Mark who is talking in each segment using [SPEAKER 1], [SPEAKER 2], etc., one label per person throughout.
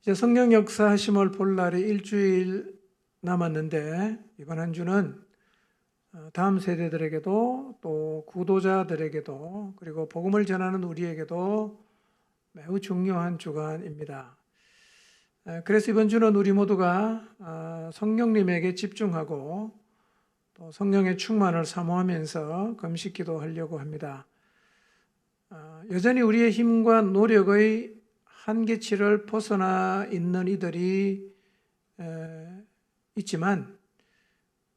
[SPEAKER 1] 이제 성령 역사하심을 볼 날이 일주일 남았는데, 이번 한 주는 다음 세대들에게도 또 구도자들에게도 그리고 복음을 전하는 우리에게도 매우 중요한 주간입니다. 그래서 이번 주는 우리 모두가 성령님에게 집중하고 또 성령의 충만을 사모하면서 금식 기도하려고 합니다. 여전히 우리의 힘과 노력의 한계치를 벗어나 있는 이들이 있지만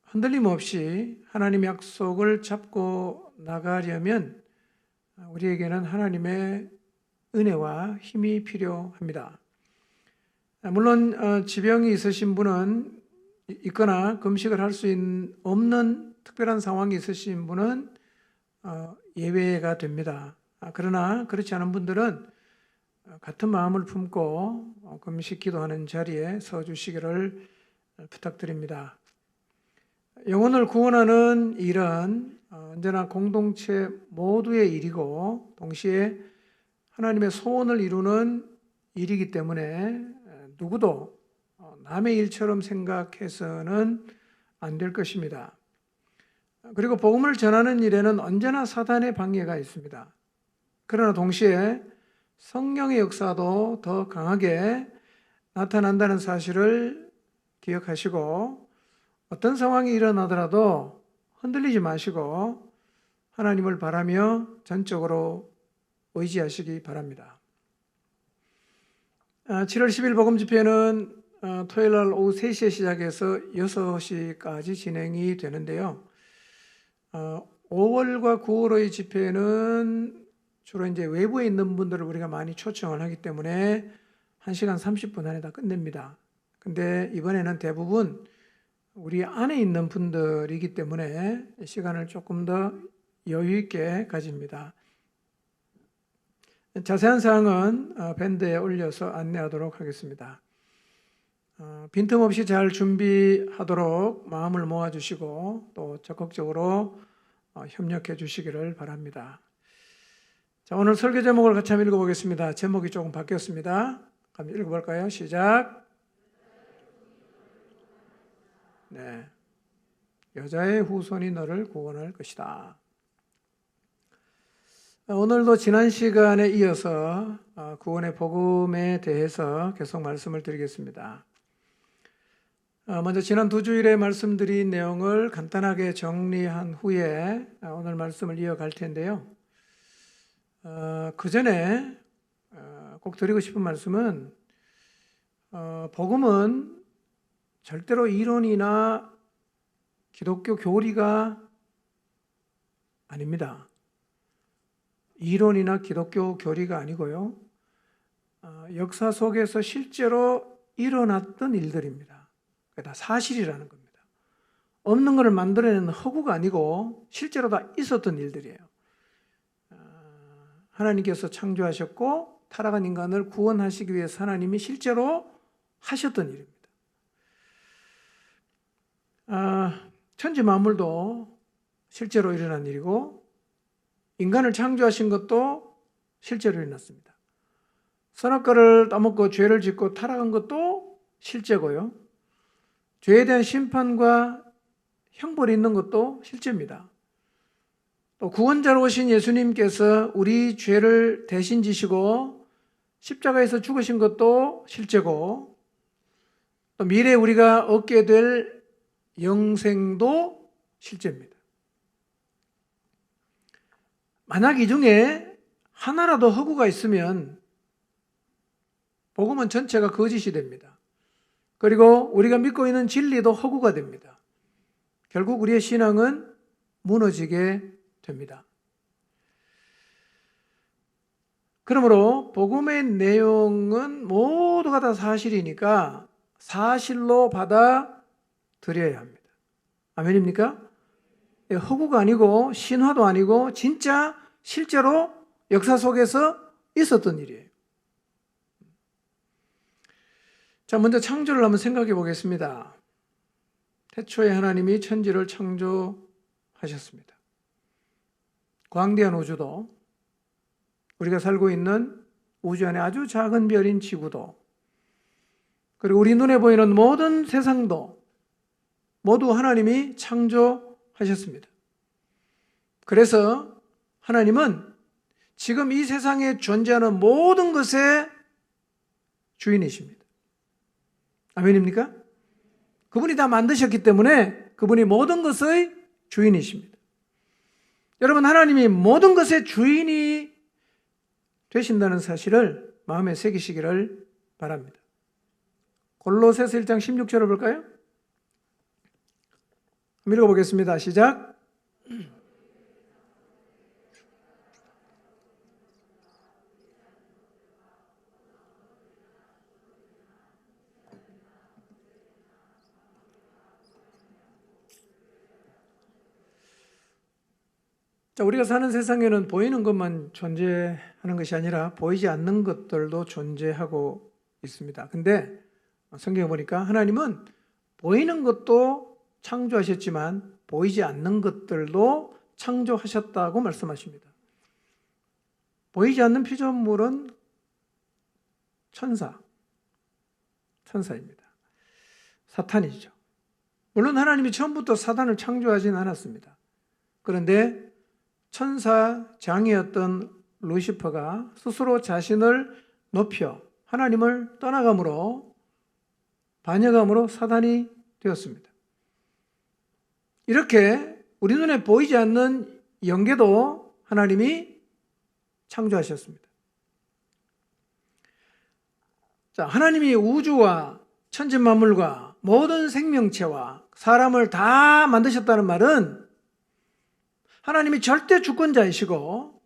[SPEAKER 1] 흔들림 없이 하나님의 약속을 잡고 나가려면 우리에게는 하나님의 은혜와 힘이 필요합니다. 물론 지병이 있으신 분은 있거나 금식을 할 수 없는 특별한 상황이 있으신 분은 예외가 됩니다. 그러나 그렇지 않은 분들은 같은 마음을 품고 금식 기도하는 자리에 서 주시기를 부탁드립니다. 영혼을 구원하는 일은 언제나 공동체 모두의 일이고 동시에 하나님의 소원을 이루는 일이기 때문에 누구도 남의 일처럼 생각해서는 안 될 것입니다. 그리고 복음을 전하는 일에는 언제나 사단의 방해가 있습니다. 그러나 동시에 성령의 역사도 더 강하게 나타난다는 사실을 기억하시고 어떤 상황이 일어나더라도 흔들리지 마시고 하나님을 바라며 전적으로 의지하시기 바랍니다. 7월 10일 복음 집회는 토요일 날 오후 3시에 시작해서 6시까지 진행이 되는데요. 5월과 9월의 집회는 주로 이제 외부에 있는 분들을 우리가 많이 초청을 하기 때문에 1시간 30분 안에 다 끝냅니다. 근데 이번에는 대부분 우리 안에 있는 분들이기 때문에 시간을 조금 더 여유 있게 가집니다. 자세한 사항은 밴드에 올려서 안내하도록 하겠습니다. 빈틈없이 잘 준비하도록 마음을 모아주시고 또 적극적으로 협력해 주시기를 바랍니다. 자, 오늘 설교 제목을 같이 한번 읽어보겠습니다. 제목이 조금 바뀌었습니다. 한번 읽어볼까요? 시작. 네, 여자의 후손이 너를 구원할 것이다. 오늘도 지난 시간에 이어서 구원의 복음에 대해서 계속 말씀을 드리겠습니다. 먼저 지난 2주일에 말씀드린 내용을 간단하게 정리한 후에 오늘 말씀을 이어갈 텐데요. 그 전에 꼭 드리고 싶은 말씀은 복음은 절대로 이론이나 기독교 교리가 아닙니다. 이론이나 기독교 교리가 아니고요. 역사 속에서 실제로 일어났던 일들입니다. 그게 다 사실이라는 겁니다. 없는 것을 만들어내는 허구가 아니고 실제로 다 있었던 일들이에요. 하나님께서 창조하셨고 타락한 인간을 구원하시기 위해서 하나님이 실제로 하셨던 일입니다. 천지 만물도 실제로 일어난 일이고 인간을 창조하신 것도 실제로 일어났습니다. 선악과를 따먹고 죄를 짓고 타락한 것도 실제고요. 죄에 대한 심판과 형벌이 있는 것도 실제입니다. 또 구원자로 오신 예수님께서 우리 죄를 대신 지시고 십자가에서 죽으신 것도 실제고 또 미래에 우리가 얻게 될 영생도 실제입니다. 만약 이 중에 하나라도 허구가 있으면 복음은 전체가 거짓이 됩니다. 그리고 우리가 믿고 있는 진리도 허구가 됩니다. 결국 우리의 신앙은 무너지게 됩니다. 그러므로 복음의 내용은 모두가 다 사실이니까 사실로 받아들여야 합니다. 아멘입니까? 허구가 아니고 신화도 아니고 진짜 실제로 역사 속에서 있었던 일이에요. 자, 먼저 창조를 한번 생각해 보겠습니다. 태초에 하나님이 천지를 창조하셨습니다. 광대한 우주도 우리가 살고 있는 우주 안에 아주 작은 별인 지구도 그리고 우리 눈에 보이는 모든 세상도 모두 하나님이 창조하셨습니다. 그래서 하나님은 지금 이 세상에 존재하는 모든 것의 주인이십니다. 아멘입니까? 그분이 다 만드셨기 때문에 그분이 모든 것의 주인이십니다. 여러분, 하나님이 모든 것의 주인이 되신다는 사실을 마음에 새기시기를 바랍니다. 골로새서 1장 16절을 볼까요? 한번 읽어보겠습니다. 시작. 자, 우리가 사는 세상에는 보이는 것만 존재하는 것이 아니라 보이지 않는 것들도 존재하고 있습니다. 근데 성경에 보니까 하나님은 보이는 것도 창조하셨지만 보이지 않는 것들도 창조하셨다고 말씀하십니다. 보이지 않는 피조물은 천사입니다. 사탄이죠. 물론 하나님이 처음부터 사단을 창조하진 않았습니다. 그런데 천사장이었던 루시퍼가 스스로 자신을 높여 하나님을 떠나감으로 반역함으로 사단이 되었습니다. 이렇게 우리 눈에 보이지 않는 영계도 하나님이 창조하셨습니다. 자, 하나님이 우주와 천지만물과 모든 생명체와 사람을 다 만드셨다는 말은 하나님이 절대 주권자이시고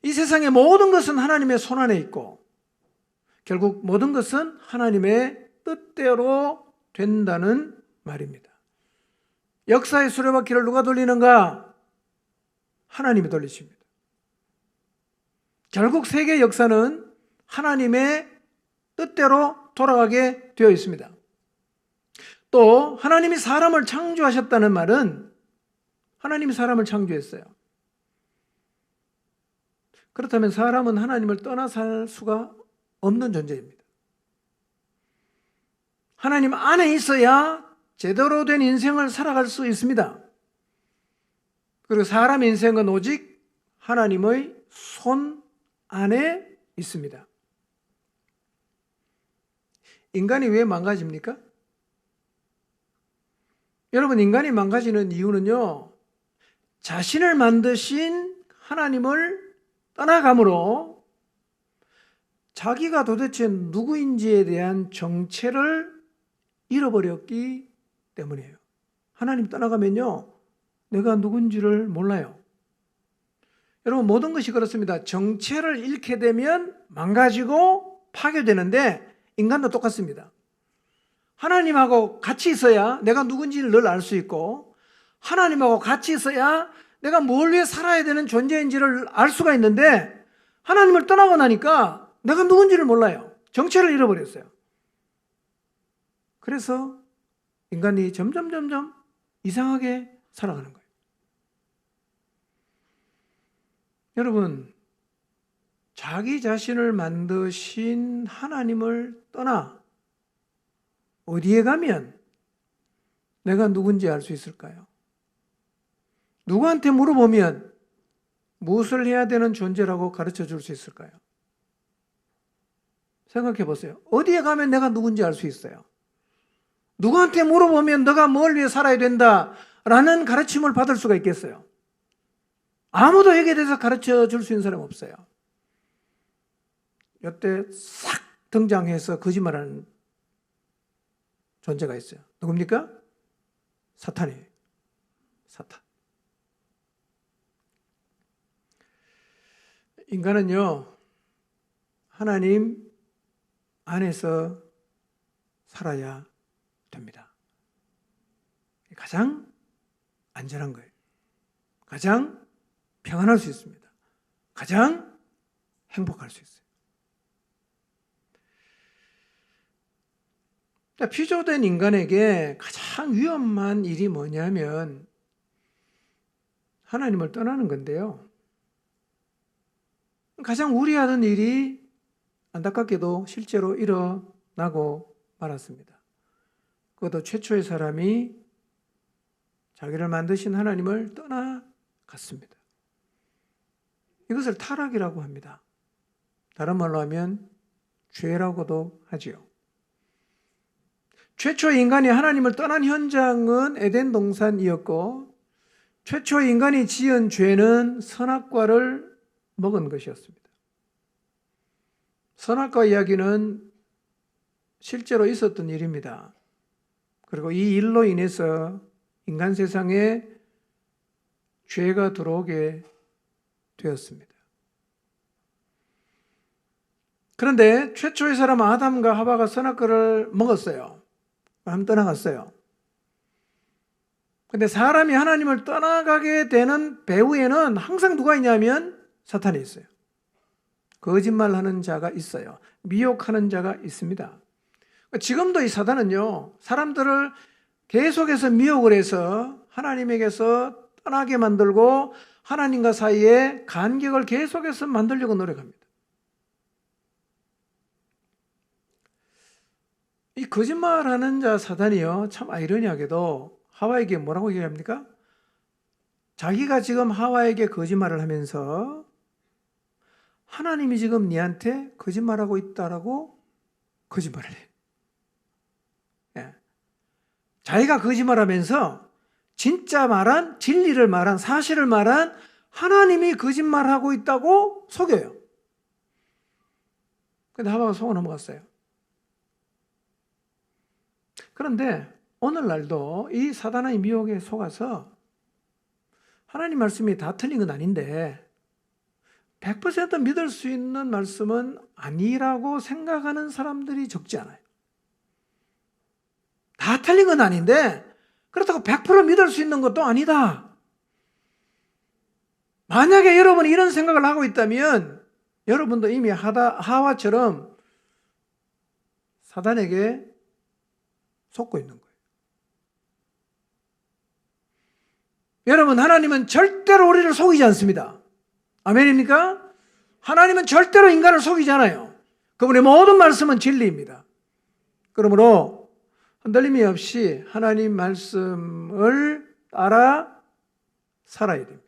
[SPEAKER 1] 이 세상의 모든 것은 하나님의 손안에 있고 결국 모든 것은 하나님의 뜻대로 된다는 말입니다. 역사의 수레바퀴를 누가 돌리는가? 하나님이 돌리십니다. 결국 세계 역사는 하나님의 뜻대로 돌아가게 되어 있습니다. 또 하나님이 사람을 창조하셨다는 말은 하나님이 사람을 창조했어요. 그렇다면 사람은 하나님을 떠나 살 수가 없는 존재입니다. 하나님 안에 있어야 제대로 된 인생을 살아갈 수 있습니다. 그리고 사람 인생은 오직 하나님의 손 안에 있습니다. 인간이 왜 망가집니까? 여러분, 인간이 망가지는 이유는요, 자신을 만드신 하나님을 떠나감으로 자기가 도대체 누구인지에 대한 정체를 잃어버렸기 때문이에요. 하나님 떠나가면요, 내가 누군지를 몰라요. 여러분, 모든 것이 그렇습니다. 정체를 잃게 되면 망가지고 파괴되는데 인간도 똑같습니다. 하나님하고 같이 있어야 내가 누군지를 늘 알 수 있고 하나님하고 같이 있어야 내가 뭘 위해 살아야 되는 존재인지를 알 수가 있는데 하나님을 떠나고 나니까 내가 누군지를 몰라요. 정체를 잃어버렸어요. 그래서 인간이 점점 이상하게 살아가는 거예요. 여러분, 자기 자신을 만드신 하나님을 떠나 어디에 가면 내가 누군지 알 수 있을까요? 누구한테 물어보면 무엇을 해야 되는 존재라고 가르쳐 줄 수 있을까요? 생각해 보세요. 어디에 가면 내가 누군지 알 수 있어요? 누구한테 물어보면 너가 뭘 위해 살아야 된다라는 가르침을 받을 수가 있겠어요? 아무도 에게 대해서 가르쳐 줄 수 있는 사람 없어요. 이때 싹 등장해서 거짓말하는 존재가 있어요. 누굽니까? 사탄이에요. 사탄. 인간은요, 하나님 안에서 살아야 됩니다. 가장 안전한 거예요. 가장 평안할 수 있습니다. 가장 행복할 수 있어요. 피조된 인간에게 가장 위험한 일이 뭐냐면 하나님을 떠나는 건데요. 가장 우려하는 일이 안타깝게도 실제로 일어나고 말았습니다. 그것도 최초의 사람이 자기를 만드신 하나님을 떠나갔습니다. 이것을 타락이라고 합니다. 다른 말로 하면 죄라고도 하지요. 최초의 인간이 하나님을 떠난 현장은 에덴 동산이었고, 최초의 인간이 지은 죄는 선악과를 먹은 것이었습니다. 선악과 이야기는 실제로 있었던 일입니다. 그리고 이 일로 인해서 인간 세상에 죄가 들어오게 되었습니다. 그런데 최초의 사람 아담과 하와가 선악과를 먹었어요. 한번 떠나갔어요. 근데 사람이 하나님을 떠나가게 되는 배후에는 항상 누가 있냐면 사탄이 있어요. 거짓말하는 자가 있어요. 미혹하는 자가 있습니다. 지금도 이 사단은요, 사람들을 계속해서 미혹을 해서 하나님에게서 떠나게 만들고 하나님과 사이에 간격을 계속해서 만들려고 노력합니다. 이 거짓말하는 자 사단이요, 참 아이러니하게도 하와에게 뭐라고 얘기합니까? 자기가 지금 하와에게 거짓말을 하면서 하나님이 지금 네한테 거짓말하고 있다라고 거짓말을 해요. 예. 자기가 거짓말하면서 진짜 말한, 진리를 말한, 사실을 말한 하나님이 거짓말하고 있다고 속여요. 근데 하와가 속아 넘어갔어요. 그런데 오늘날도 이 사단의 미혹에 속아서 하나님 말씀이 다 틀린 건 아닌데 100% 믿을 수 있는 말씀은 아니라고 생각하는 사람들이 적지 않아요. 다 틀린 건 아닌데 그렇다고 100% 믿을 수 있는 것도 아니다. 만약에 여러분이 이런 생각을 하고 있다면 여러분도 이미 하와처럼 사단에게 속고 있는 거예요. 여러분, 하나님은 절대로 우리를 속이지 않습니다. 아멘입니까? 하나님은 절대로 인간을 속이지 않아요. 그분의 모든 말씀은 진리입니다. 그러므로 흔들림이 없이 하나님 말씀을 따라 살아야 됩니다.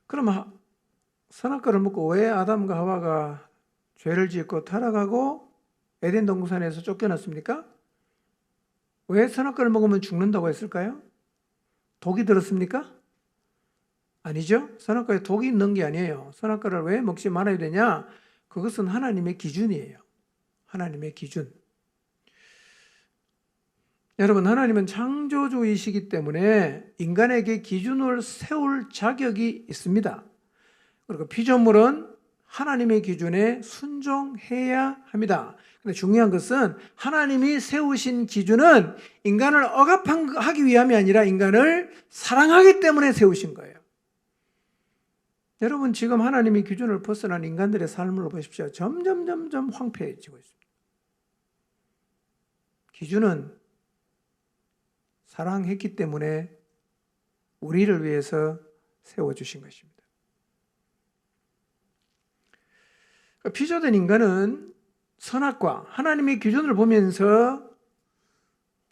[SPEAKER 1] 그럼 선악과를 먹고 왜 아담과 하와가 죄를 짓고 타락하고 에덴 동산에서 쫓겨났습니까? 왜 선악과를 먹으면 죽는다고 했을까요? 독이 들었습니까? 아니죠. 선악과에 독이 있는 게 아니에요. 선악과를 왜 먹지 말아야 되냐? 그것은 하나님의 기준이에요. 하나님의 기준. 여러분, 하나님은 창조주이시기 때문에 인간에게 기준을 세울 자격이 있습니다. 그리고 피조물은 하나님의 기준에 순종해야 합니다. 근데 중요한 것은 하나님이 세우신 기준은 인간을 억압하기 위함이 아니라 인간을 사랑하기 때문에 세우신 거예요. 여러분, 지금 하나님의 기준을 벗어난 인간들의 삶을 보십시오. 점점 황폐해지고 있습니다. 기준은 사랑했기 때문에 우리를 위해서 세워주신 것입니다. 피조된 인간은 선악과 하나님의 기준을 보면서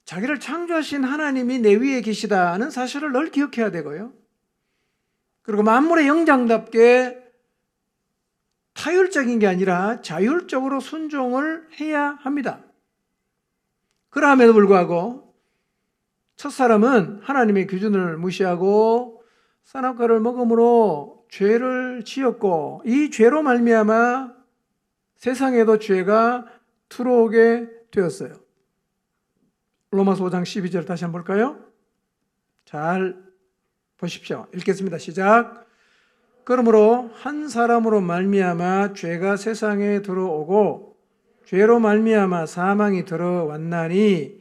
[SPEAKER 1] 자기를 창조하신 하나님이 내 위에 계시다는 사실을 늘 기억해야 되고요. 그리고 만물의 영장답게 타율적인 게 아니라 자율적으로 순종을 해야 합니다. 그럼에도 불구하고 첫사람은 하나님의 기준을 무시하고 선악과를 먹음으로 죄를 지었고 이 죄로 말미암아 세상에도 죄가 들어오게 되었어요. 로마서 5장 12절 다시 한번 볼까요? 잘 보십시오. 읽겠습니다. 시작. 그러므로 한 사람으로 말미암아 죄가 세상에 들어오고 죄로 말미암아 사망이 들어왔나니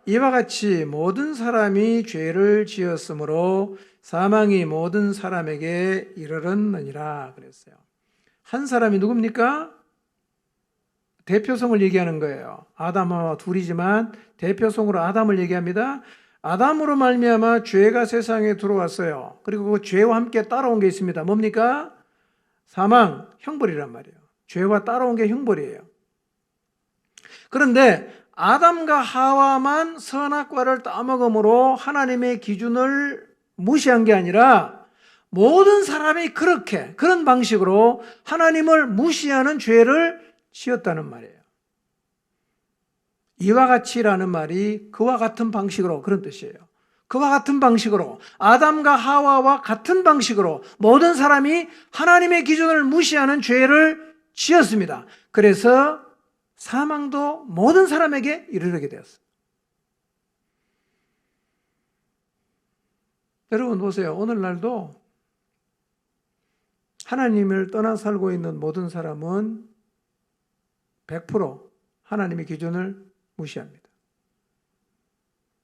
[SPEAKER 1] 이와 같이 모든 사람이 죄를 지었으므로 사망이 모든 사람에게 이르렀느니라 그랬어요. 한 사람이 누굽니까? 대표성을 얘기하는 거예요. 아담과 둘이지만 대표성으로 아담을 얘기합니다. 아담으로 말미암아 죄가 세상에 들어왔어요. 그리고 그 죄와 함께 따라온 게 있습니다. 뭡니까? 사망, 형벌이란 말이에요. 죄와 따라온 게 형벌이에요. 그런데 아담과 하와만 선악과를 따먹음으로 하나님의 기준을 무시한 게 아니라 모든 사람이 그런 방식으로 하나님을 무시하는 죄를 지었다는 말이에요. 이와 같이라는 말이 그와 같은 방식으로 그런 뜻이에요. 그와 같은 방식으로 아담과 하와와 같은 방식으로 모든 사람이 하나님의 기준을 무시하는 죄를 지었습니다. 그래서 사망도 모든 사람에게 이르게 되었어요. 여러분 보세요. 오늘날도 하나님을 떠나 살고 있는 모든 사람은 100% 하나님의 기준을 무시합니다.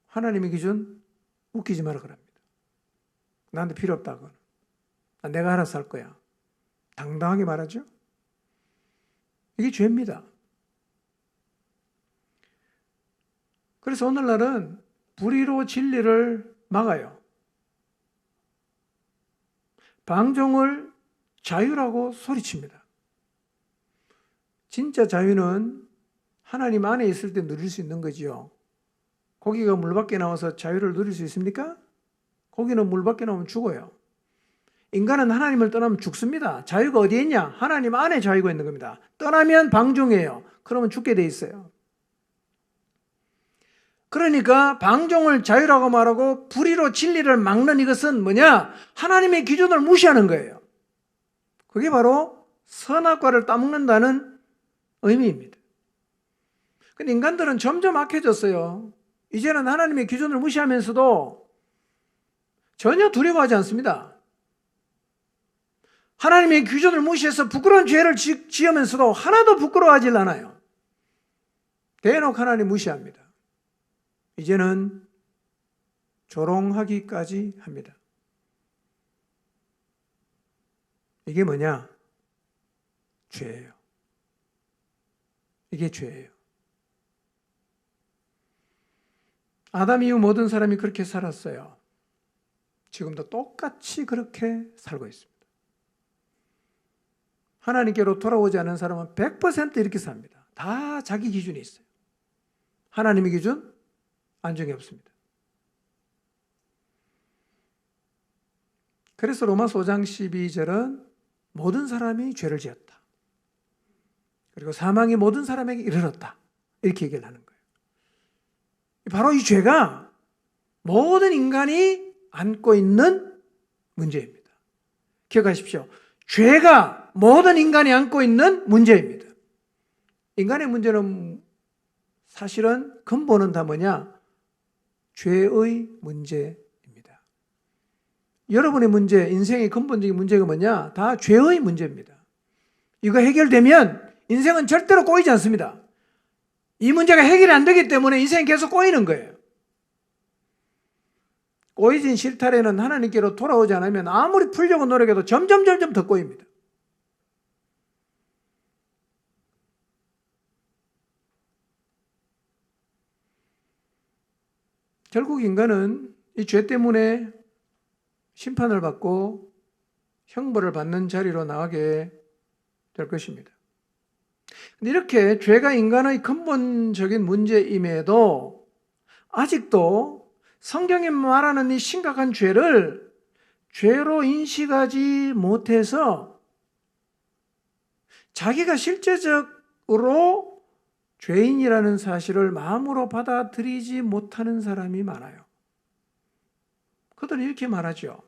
[SPEAKER 1] 하나님의 기준 웃기지 마라 그럽니다. 나한테 필요 없다 그건. 내가 알아서 할 거야. 당당하게 말하죠. 이게 죄입니다. 그래서 오늘날은 불의로 진리를 막아요. 방종을 자유라고 소리칩니다. 진짜 자유는 하나님 안에 있을 때 누릴 수 있는 거지요. 고기가 물 밖에 나와서 자유를 누릴 수 있습니까? 고기는 물 밖에 나오면 죽어요. 인간은 하나님을 떠나면 죽습니다. 자유가 어디에 있냐? 하나님 안에 자유가 있는 겁니다. 떠나면 방종이에요. 그러면 죽게 돼 있어요. 그러니까 방종을 자유라고 말하고 불의로 진리를 막는 이것은 뭐냐? 하나님의 기준을 무시하는 거예요. 그게 바로 선악과를 따먹는다는 의미입니다. 근데 인간들은 점점 악해졌어요. 이제는 하나님의 기준을 무시하면서도 전혀 두려워하지 않습니다. 하나님의 기준을 무시해서 부끄러운 죄를 지으면서도 하나도 부끄러워하지 않아요. 대놓고 하나님 무시합니다. 이제는 조롱하기까지 합니다. 이게 뭐냐? 죄예요. 이게 죄예요. 아담 이후 모든 사람이 그렇게 살았어요. 지금도 똑같이 그렇게 살고 있습니다. 하나님께로 돌아오지 않은 사람은 100% 이렇게 삽니다. 다 자기 기준이 있어요. 하나님의 기준 안정이 없습니다. 그래서 로마서 5장 12절은 모든 사람이 죄를 지었다. 그리고 사망이 모든 사람에게 이르렀다. 이렇게 얘기를 하는 거예요. 바로 이 죄가 모든 인간이 안고 있는 문제입니다. 기억하십시오. 죄가 모든 인간이 안고 있는 문제입니다. 인간의 문제는 사실은 근본은 다 뭐냐? 죄의 문제입니다. 여러분의 문제, 인생의 근본적인 문제가 뭐냐? 다 죄의 문제입니다. 이거 해결되면 인생은 절대로 꼬이지 않습니다. 이 문제가 해결이 안 되기 때문에 인생이 계속 꼬이는 거예요. 꼬이진 실타래는 하나님께로 돌아오지 않으면 아무리 풀려고 노력해도 점점 더 꼬입니다. 결국 인간은 이 죄 때문에 심판을 받고 형벌을 받는 자리로 나가게 될 것입니다. 근데 이렇게 죄가 인간의 근본적인 문제임에도 아직도 성경이 말하는 이 심각한 죄를 죄로 인식하지 못해서 자기가 실제적으로 죄인이라는 사실을 마음으로 받아들이지 못하는 사람이 많아요. 그들은 이렇게 말하죠.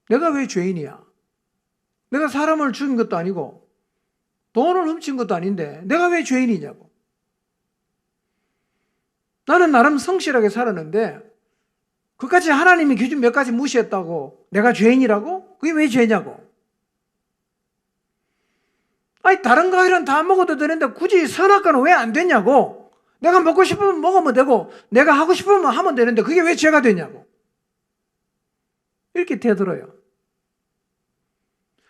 [SPEAKER 1] 내가 왜 죄인이야? 내가 사람을 죽인 것도 아니고 돈을 훔친 것도 아닌데 내가 왜 죄인이냐고. 나는 나름 성실하게 살았는데 그까지 하나님의 기준 몇 가지 무시했다고 내가 죄인이라고? 그게 왜 죄냐고. 아니 다른 과일은 다 먹어도 되는데 굳이 선악과는 왜 안 되냐고. 내가 먹고 싶으면 먹으면 되고 내가 하고 싶으면 하면 되는데 그게 왜 죄가 되냐고. 이렇게 되들어요.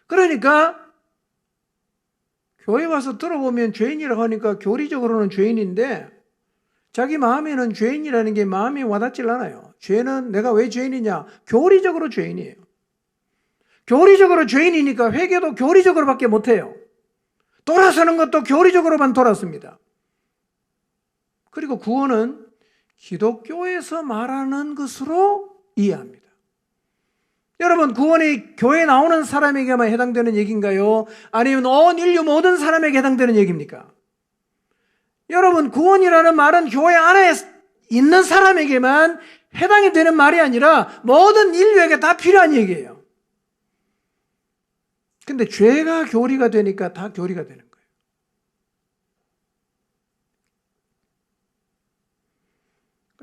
[SPEAKER 1] 그러니까 교회 와서 들어보면 죄인이라고 하니까 교리적으로는 죄인인데 자기 마음에는 죄인이라는 게 마음이 와닿질 않아요. 죄는 내가 왜 죄인이냐? 교리적으로 죄인이에요. 교리적으로 죄인이니까 회개도 교리적으로밖에 못해요. 돌아서는 것도 교리적으로만 돌았습니다. 그리고 구원은 기독교에서 말하는 것으로 이해합니다. 여러분, 구원이 교회에 나오는 사람에게만 해당되는 얘기인가요? 아니면 온 인류 모든 사람에게 해당되는 얘기입니까? 여러분, 구원이라는 말은 교회 안에 있는 사람에게만 해당이 되는 말이 아니라 모든 인류에게 다 필요한 얘기예요. 근데 죄가 교리가 되니까 다 교리가 되는 거예요.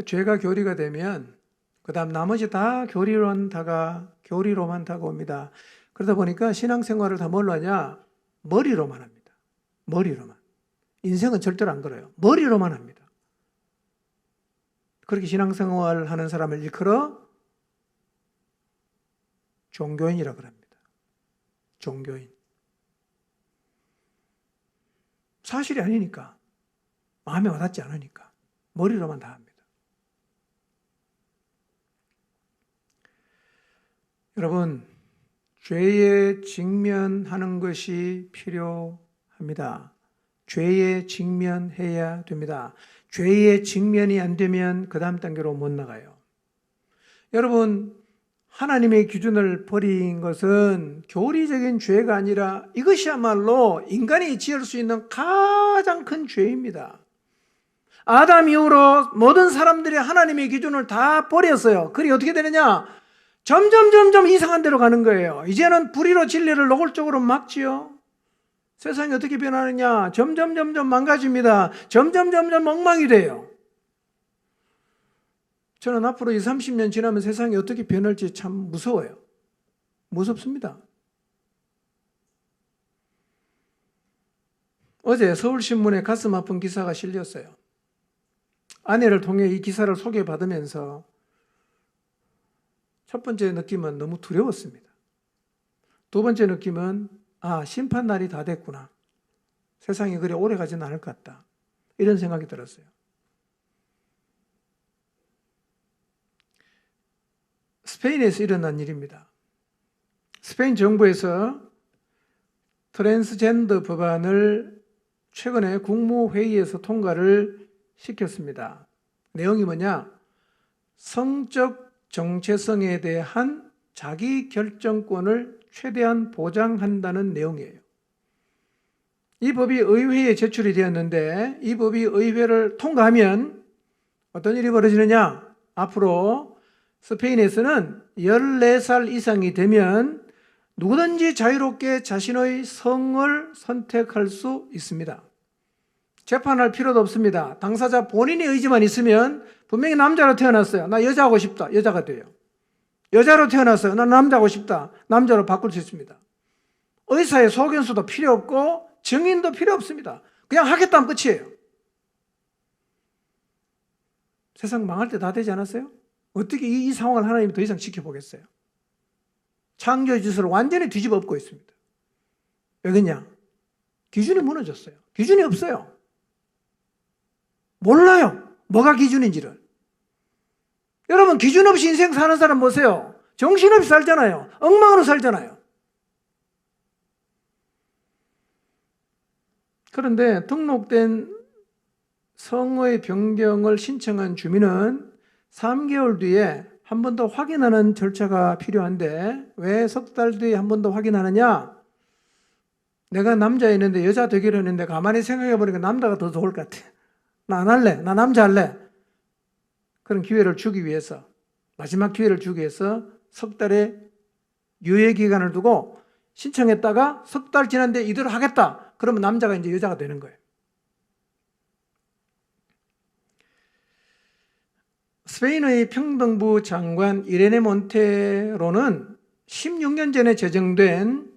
[SPEAKER 1] 죄가 교리가 되면 그 다음 나머지 다 교리로만 다가옵니다. 그러다 보니까 신앙생활을 다 뭘로 하냐? 머리로만 합니다. 머리로만. 인생은 절대로 안 그래요. 머리로만 합니다. 그렇게 신앙생활 하는 사람을 일컬어 종교인이라고 합니다. 종교인. 사실이 아니니까. 마음에 와닿지 않으니까. 머리로만 다 합니다. 여러분, 죄에 직면하는 것이 필요합니다. 죄에 직면해야 됩니다. 죄에 직면이 안 되면 그 다음 단계로 못 나가요. 여러분, 하나님의 기준을 버린 것은 교리적인 죄가 아니라 이것이야말로 인간이 지을 수 있는 가장 큰 죄입니다. 아담 이후로 모든 사람들이 하나님의 기준을 다 버렸어요. 그게 어떻게 되느냐? 점점 이상한 데로 가는 거예요. 이제는 불의로 진리를 노골적으로 막지요. 세상이 어떻게 변하느냐? 점점 망가집니다. 점점 엉망이 돼요. 저는 앞으로 20, 30년 지나면 세상이 어떻게 변할지 참 무서워요. 무섭습니다. 어제 서울신문에 가슴 아픈 기사가 실렸어요. 아내를 통해 이 기사를 소개받으면서 첫 번째 느낌은 너무 두려웠습니다. 두 번째 느낌은 심판날이 다 됐구나. 세상이 그리 오래 가지는 않을 것 같다. 이런 생각이 들었어요. 스페인에서 일어난 일입니다. 스페인 정부에서 트랜스젠더 법안을 최근에 국무회의에서 통과를 시켰습니다. 내용이 뭐냐? 성적 정체성에 대한 자기 결정권을 최대한 보장한다는 내용이에요. 이 법이 의회에 제출이 되었는데 이 법이 의회를 통과하면 어떤 일이 벌어지느냐? 앞으로 스페인에서는 14살 이상이 되면 누구든지 자유롭게 자신의 성을 선택할 수 있습니다. 재판할 필요도 없습니다. 당사자 본인의 의지만 있으면 분명히 남자로 태어났어요. 나 여자하고 싶다. 여자가 돼요. 여자로 태어났어요. 나 남자하고 싶다. 남자로 바꿀 수 있습니다. 의사의 소견서도 필요 없고 증인도 필요 없습니다. 그냥 하겠다 하면 끝이에요. 세상 망할 때 다 되지 않았어요? 어떻게 이 상황을 하나님이 더 이상 지켜보겠어요? 창조의 질서를 완전히 뒤집어 엎고 있습니다. 왜냐? 기준이 무너졌어요. 기준이 없어요. 몰라요. 뭐가 기준인지를. 여러분, 기준 없이 인생 사는 사람 보세요. 정신없이 살잖아요. 엉망으로 살잖아요. 그런데 등록된 성의 변경을 신청한 주민은 3개월 뒤에 한 번 더 확인하는 절차가 필요한데 왜 석 달 뒤에 한 번 더 확인하느냐? 내가 남자였는데 여자 되기로 했는데 가만히 생각해 보니까 남자가 더 좋을 것 같아. 나 안 할래. 나 남자 할래. 그런 기회를 주기 위해서, 마지막 기회를 주기 위해서 석 달의 유예 기간을 두고 신청했다가 석 달 지났는데 이대로 하겠다. 그러면 남자가 이제 여자가 되는 거예요. 스페인의 평등부 장관 이레네 몬테로는 16년 전에 제정된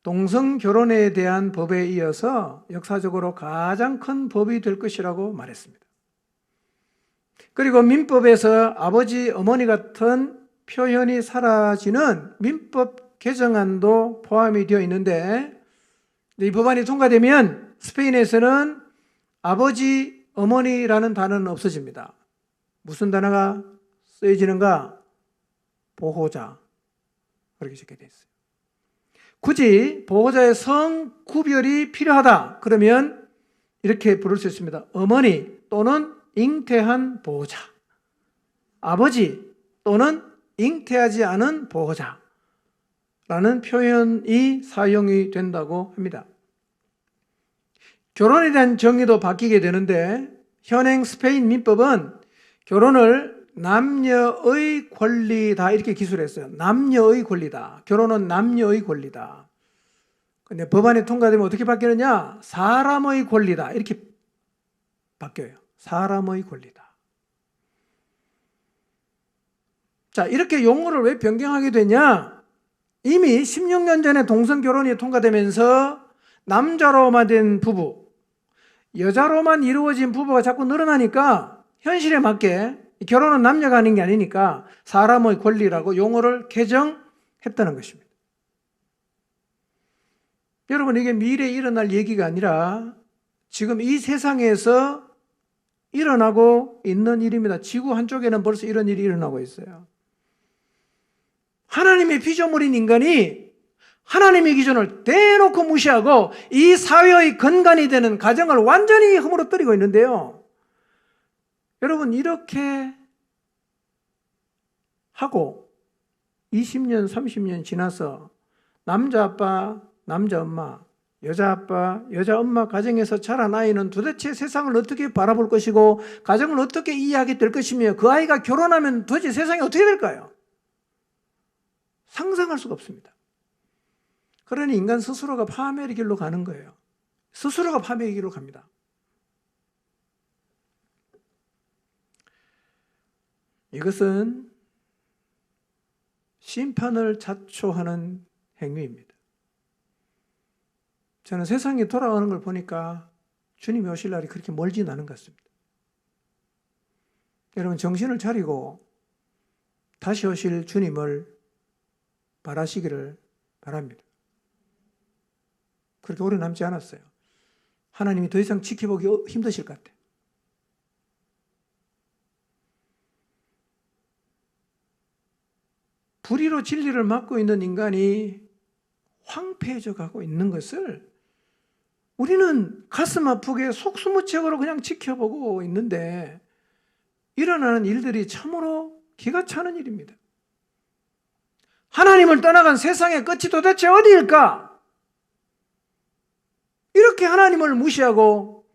[SPEAKER 1] 동성 결혼에 대한 법에 이어서 역사적으로 가장 큰 법이 될 것이라고 말했습니다. 그리고 민법에서 아버지, 어머니 같은 표현이 사라지는 민법 개정안도 포함이 되어 있는데 이 법안이 통과되면 스페인에서는 아버지, 어머니라는 단어는 없어집니다. 무슨 단어가 쓰여지는가? 보호자. 그렇게 적혀 되어 있어요. 굳이 보호자의 성 구별이 필요하다. 그러면 이렇게 부를 수 있습니다. 어머니 또는 잉태한 보호자, 아버지 또는 잉태하지 않은 보호자 라는 표현이 사용이 된다고 합니다. 결혼에 대한 정의도 바뀌게 되는데 현행 스페인 민법은 결혼을 남녀의 권리다 이렇게 기술했어요. 남녀의 권리다. 결혼은 남녀의 권리다. 근데 법안이 통과되면 어떻게 바뀌느냐? 사람의 권리다 이렇게 바뀌어요. 사람의 권리다. 자, 이렇게 용어를 왜 변경하게 되냐? 이미 16년 전에 동성 결혼이 통과되면서 남자로만 된 부부, 여자로만 이루어진 부부가 자꾸 늘어나니까 현실에 맞게 결혼은 남녀가 하는 게 아니니까 사람의 권리라고 용어를 개정했다는 것입니다. 여러분, 이게 미래에 일어날 얘기가 아니라 지금 이 세상에서 일어나고 있는 일입니다. 지구 한쪽에는 벌써 이런 일이 일어나고 있어요. 하나님의 피조물인 인간이 하나님의 기준을 대놓고 무시하고 이 사회의 근간이 되는 가정을 완전히 허물어뜨리고 있는데요. 여러분, 이렇게 하고 20년, 30년 지나서 남자 아빠, 남자 엄마, 여자 아빠, 여자 엄마 가정에서 자란 아이는 도대체 세상을 어떻게 바라볼 것이고 가정을 어떻게 이해하게 될 것이며 그 아이가 결혼하면 도대체 세상이 어떻게 될까요? 상상할 수가 없습니다. 그러니 인간 스스로가 파멸의 길로 가는 거예요. 스스로가 파멸의 길로 갑니다. 이것은 심판을 자초하는 행위입니다. 저는 세상이 돌아가는 걸 보니까 주님이 오실 날이 그렇게 멀진 않은 것 같습니다. 여러분, 정신을 차리고 다시 오실 주님을 바라시기를 바랍니다. 그렇게 오래 남지 않았어요. 하나님이 더 이상 지켜보기 힘드실 것 같아요. 불의로 진리를 막고 있는 인간이 황폐해져 가고 있는 것을 우리는 가슴 아프게 속수무책으로 그냥 지켜보고 있는데 일어나는 일들이 참으로 기가 차는 일입니다. 하나님을 떠나간 세상의 끝이 도대체 어디일까? 이렇게 하나님을 무시하고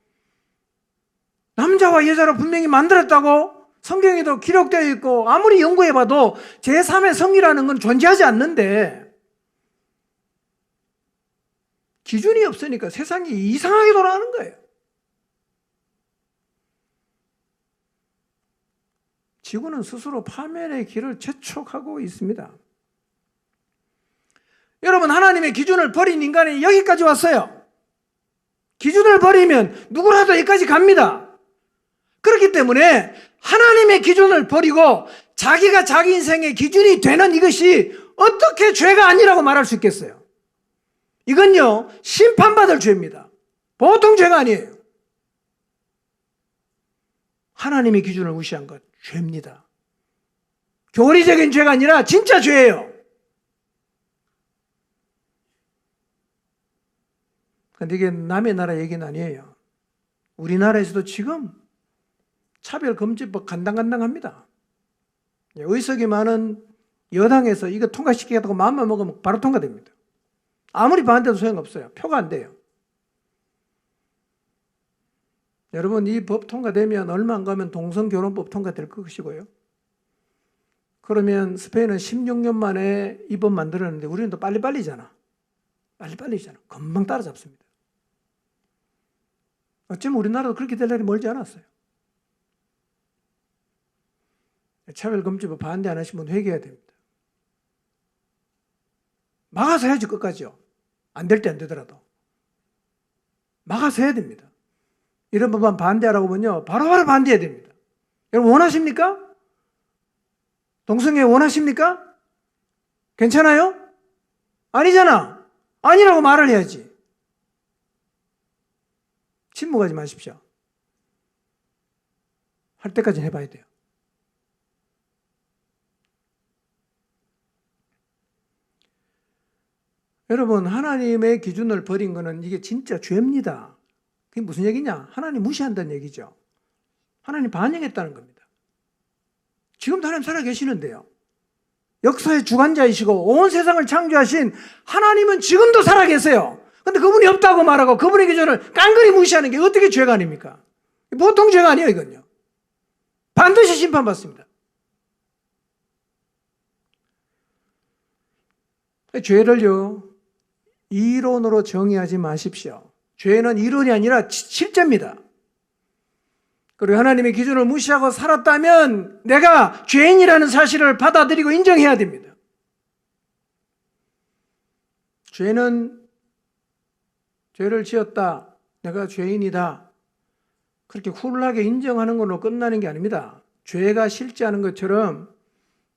[SPEAKER 1] 남자와 여자로 분명히 만들었다고 성경에도 기록되어 있고 아무리 연구해봐도 제3의 성이라는 건 존재하지 않는데 기준이 없으니까 세상이 이상하게 돌아가는 거예요. 지구는 스스로 파멸의 길을 재촉하고 있습니다. 여러분, 하나님의 기준을 버린 인간이 여기까지 왔어요. 기준을 버리면 누구라도 여기까지 갑니다. 그렇기 때문에 하나님의 기준을 버리고 자기가 자기 인생의 기준이 되는 이것이 어떻게 죄가 아니라고 말할 수 있겠어요? 이건요, 심판받을 죄입니다. 보통 죄가 아니에요. 하나님의 기준을 무시한 것, 죄입니다. 교리적인 죄가 아니라 진짜 죄예요. 근데 이게 남의 나라 얘기는 아니에요. 우리나라에서도 지금 차별금지법 간당간당합니다. 의석이 많은 여당에서 이거 통과시키겠다고 마음만 먹으면 바로 통과됩니다. 아무리 반대도 소용없어요. 표가 안 돼요. 여러분, 이 법 통과되면 얼마 안 가면 동성결혼법 통과될 것이고요. 그러면 스페인은 16년 만에 이 법 만들었는데 우리는 또 빨리빨리잖아. 빨리빨리잖아. 금방 따라잡습니다. 어쩌면 우리나라도 그렇게 될 날이 멀지 않았어요. 차별금지법 반대 안 하신 분 회개해야 됩니다. 막아서 해야지 끝까지요. 안 될 때 안 되더라도. 막아서 해야 됩니다. 이런 법안 반대하라고 하면요, 바로바로 반대해야 됩니다. 여러분 원하십니까? 동성애 원하십니까? 괜찮아요? 아니잖아. 아니라고 말을 해야지. 침묵하지 마십시오. 할 때까지는 해봐야 돼요. 여러분, 하나님의 기준을 버린 거는 이게 진짜 죄입니다. 그게 무슨 얘기냐? 하나님 무시한다는 얘기죠. 하나님 반역했다는 겁니다. 지금도 하나님 살아계시는데요. 역사의 주관자이시고 온 세상을 창조하신 하나님은 지금도 살아계세요. 근데 그분이 없다고 말하고 그분의 기준을 깡그리 무시하는 게 어떻게 죄가 아닙니까? 보통 죄가 아니에요, 이건요. 반드시 심판받습니다. 죄를요, 이론으로 정의하지 마십시오. 죄는 이론이 아니라 실제입니다. 그리고 하나님의 기준을 무시하고 살았다면 내가 죄인이라는 사실을 받아들이고 인정해야 됩니다. 죄를 지었다, 내가 죄인이다, 그렇게 훌하게 인정하는 걸로 끝나는 게 아닙니다. 죄가 실제하는 것처럼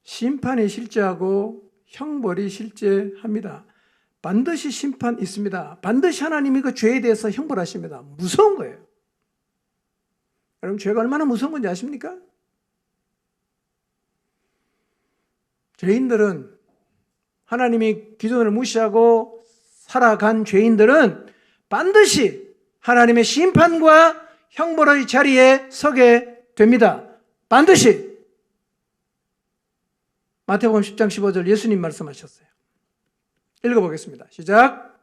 [SPEAKER 1] 심판이 실제하고 형벌이 실제합니다. 반드시 심판 있습니다. 반드시 하나님이 그 죄에 대해서 형벌하십니다. 무서운 거예요. 여러분, 죄가 얼마나 무서운 건지 아십니까? 죄인들은, 하나님이 기준을 무시하고 살아간 죄인들은 반드시 하나님의 심판과 형벌의 자리에 서게 됩니다. 반드시. 마태복음 10장 15절 예수님 말씀하셨어요. 읽어보겠습니다. 시작.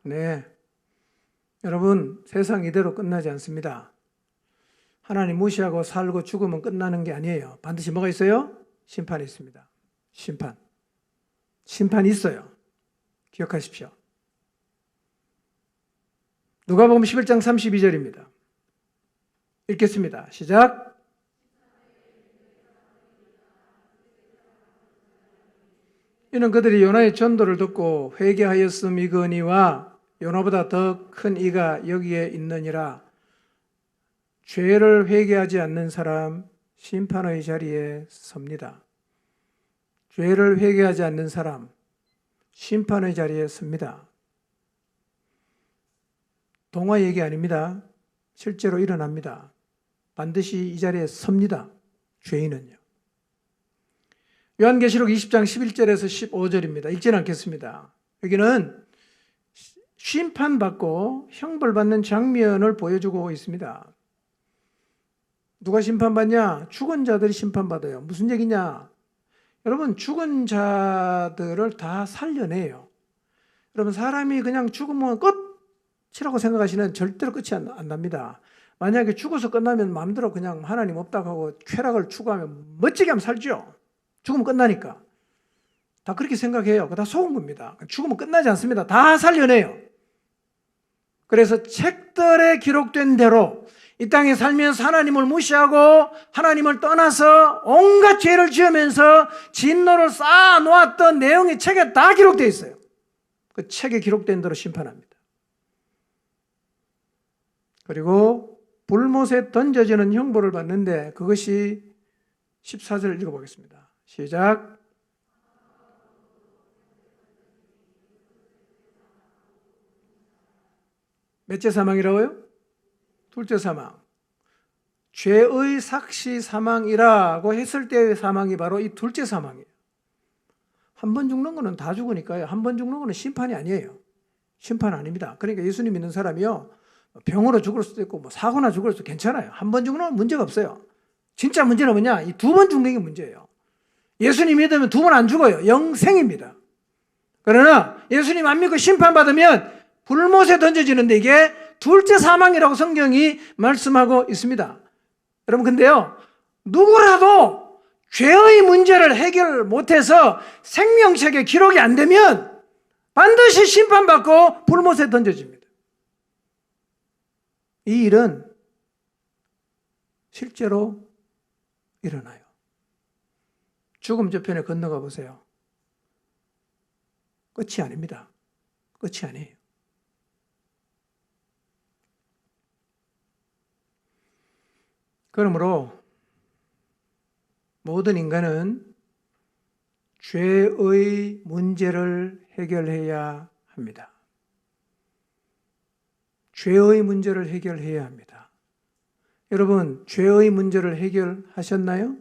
[SPEAKER 1] 네. 여러분, 세상 이대로 끝나지 않습니다. 하나님 무시하고 살고 죽으면 끝나는 게 아니에요. 반드시 뭐가 있어요? 심판이 있습니다. 심판이 있어요. 기억하십시오. 누가복음 11장 32절입니다. 읽겠습니다. 시작. 이는 그들이 요나의 전도를 듣고 회개하였음이거니와 요나보다 더 큰 이가 여기에 있느니라. 죄를 회개하지 않는 사람 심판의 자리에 섭니다. 죄를 회개하지 않는 사람 심판의 자리에 섭니다. 동화 얘기 아닙니다. 실제로 일어납니다. 반드시 이 자리에 섭니다. 죄인은요. 요한계시록 20장 11절에서 15절입니다. 읽지는 않겠습니다. 여기는 심판받고 형벌받는 장면을 보여주고 있습니다. 누가 심판받냐? 죽은 자들이 심판받아요. 무슨 얘기냐? 여러분, 죽은 자들을 다 살려내요. 여러분, 사람이 그냥 죽으면 끝이라고 생각하시는 절대로 끝이 안 납니다. 만약에 죽어서 끝나면 마음대로 그냥 하나님 없다고 하고 쾌락을 추구하면 멋지게 하면 살죠. 죽으면 끝나니까. 다 그렇게 생각해요. 그거 다 속은 겁니다. 죽으면 끝나지 않습니다. 다 살려내요. 그래서 책들에 기록된 대로 이 땅에 살면서 하나님을 무시하고 하나님을 떠나서 온갖 죄를 지으면서 진노를 쌓아놓았던 내용이 책에 다 기록되어 있어요. 그 책에 기록된 대로 심판합니다. 그리고 불못에 던져지는 형벌을 받는데 그것이 14절을 읽어보겠습니다. 시작. 몇째 사망이라고요? 둘째 사망. 죄의 삭시 사망이라고 했을 때의 사망이 바로 이 둘째 사망이에요. 한 번 죽는 거는 다 죽으니까요. 한 번 죽는 거는 심판이 아니에요. 심판 아닙니다. 그러니까 예수님 믿는 사람이요, 병으로 죽을 수도 있고 사고나 죽을 수도 괜찮아요. 한 번 죽는 건 문제가 없어요. 진짜 문제는 뭐냐? 이 두 번 죽는 게 문제예요. 예수님 믿으면 두 번 안 죽어요. 영생입니다. 그러나 예수님 안 믿고 심판받으면 불못에 던져지는데 이게 둘째 사망이라고 성경이 말씀하고 있습니다. 여러분, 근데요, 누구라도 죄의 문제를 해결 못해서 생명책에 기록이 안 되면 반드시 심판받고 불못에 던져집니다. 이 일은 실제로 일어나요. 죽음 저편에 건너가 보세요. 끝이 아닙니다. 끝이 아니에요. 그러므로 모든 인간은 죄의 문제를 해결해야 합니다. 죄의 문제를 해결해야 합니다. 여러분, 죄의 문제를 해결하셨나요?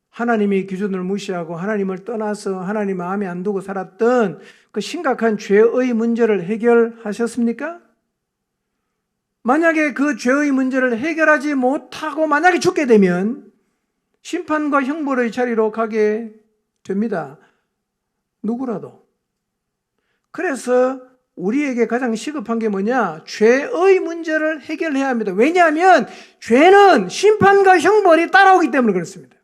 [SPEAKER 1] 하나님의 기준을 무시하고 하나님을 떠나서 하나님 마음에 안 두고 살았던 그 심각한 죄의 문제를 해결하셨습니까? 만약에 그 죄의 문제를 해결하지 못하고 만약에 죽게 되면 심판과 형벌의 자리로 가게 됩니다. 누구라도. 그래서 우리에게 가장 시급한 게 뭐냐? 죄의 문제를 해결해야 합니다. 왜냐하면 죄는 심판과 형벌이 따라오기 때문에 그렇습니다.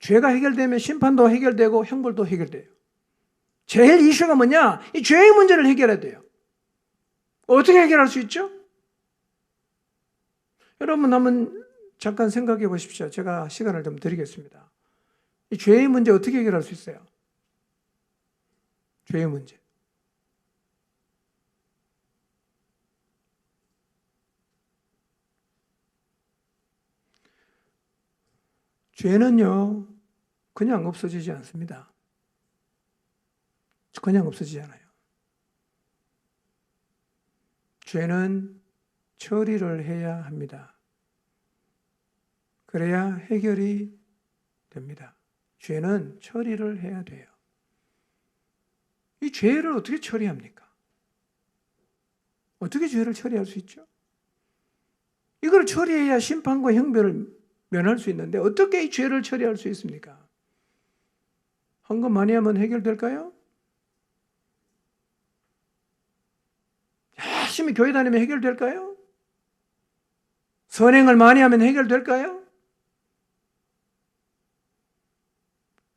[SPEAKER 1] 죄가 해결되면 심판도 해결되고 형벌도 해결돼요. 제일 이슈가 뭐냐? 이 죄의 문제를 해결해야 돼요. 어떻게 해결할 수 있죠? 여러분 한번 잠깐 생각해 보십시오. 제가 시간을 좀 드리겠습니다. 이 죄의 문제 어떻게 해결할 수 있어요? 죄의 문제. 죄는요, 그냥 없어지지 않습니다. 그냥 없어지지 않아요. 죄는 처리를 해야 합니다. 그래야 해결이 됩니다. 죄는 처리를 해야 돼요. 이 죄를 어떻게 처리합니까? 어떻게 죄를 처리할 수 있죠? 이걸 처리해야 심판과 형벌을 면할 수 있는데 어떻게 이 죄를 처리할 수 있습니까? 헌금 많이 하면 해결될까요? 열심히 교회 다니면 해결될까요? 선행을 많이 하면 해결될까요?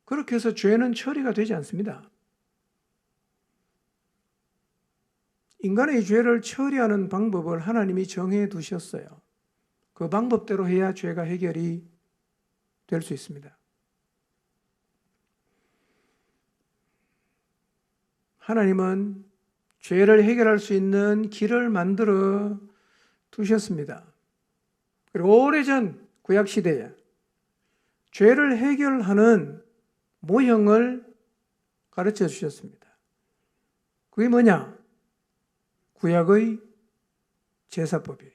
[SPEAKER 1] 그렇게 해서 죄는 처리가 되지 않습니다. 인간의 죄를 처리하는 방법을 하나님이 정해 두셨어요. 그 방법대로 해야 죄가 해결이 될 수 있습니다. 하나님은 죄를 해결할 수 있는 길을 만들어 두셨습니다. 그리고 오래전 구약시대에 죄를 해결하는 모형을 가르쳐 주셨습니다. 그게 뭐냐? 구약의 제사법이에요.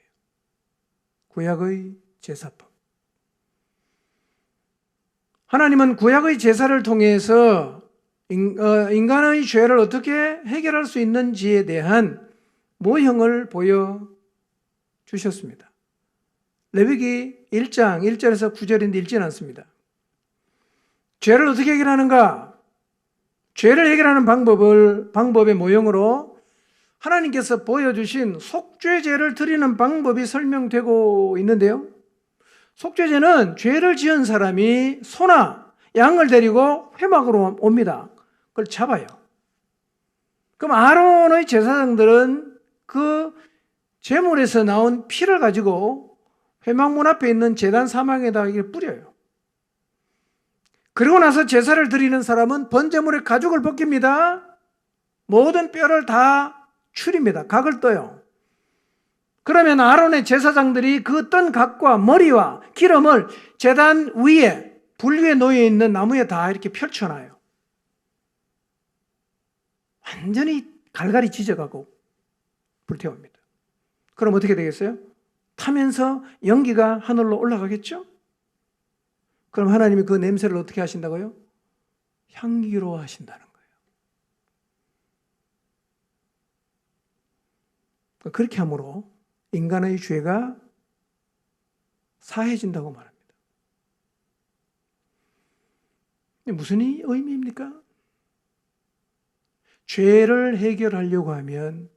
[SPEAKER 1] 구약의 제사법. 하나님은 구약의 제사를 통해서 인간의 죄를 어떻게 해결할 수 있는지에 대한 모형을 보여주셨습니다. 레위기 1장 1절에서 9절인데 읽지는 않습니다. 죄를 어떻게 해결하는가? 죄를 해결하는 방법의 모형으로 하나님께서 보여주신 속죄제를 드리는 방법이 설명되고 있는데요. 속죄제는 죄를 지은 사람이 소나 양을 데리고 회막으로 옵니다. 그걸 잡아요. 그럼 아론의 제사장들은 그 제물에서 나온 피를 가지고 회막문 앞에 있는 제단 사망에다 뿌려요. 그리고 나서 제사를 드리는 사람은 번제물의 가죽을 벗깁니다. 모든 뼈를 다 추립니다. 각을 떠요. 그러면 아론의 제사장들이 그 뜬 각과 머리와 기름을 제단 위에 불 위에 놓여 있는 나무에 다 이렇게 펼쳐놔요. 완전히 갈갈이 찢어가고 불태웁니다. 그럼 어떻게 되겠어요? 타면서 연기가 하늘로 올라가겠죠? 그럼 하나님이 그 냄새를 어떻게 하신다고요? 향기로 하신다는 거예요. 그렇게 함으로 인간의 죄가 사해진다고 말합니다. 무슨 의미입니까? 죄를 해결하려고 하면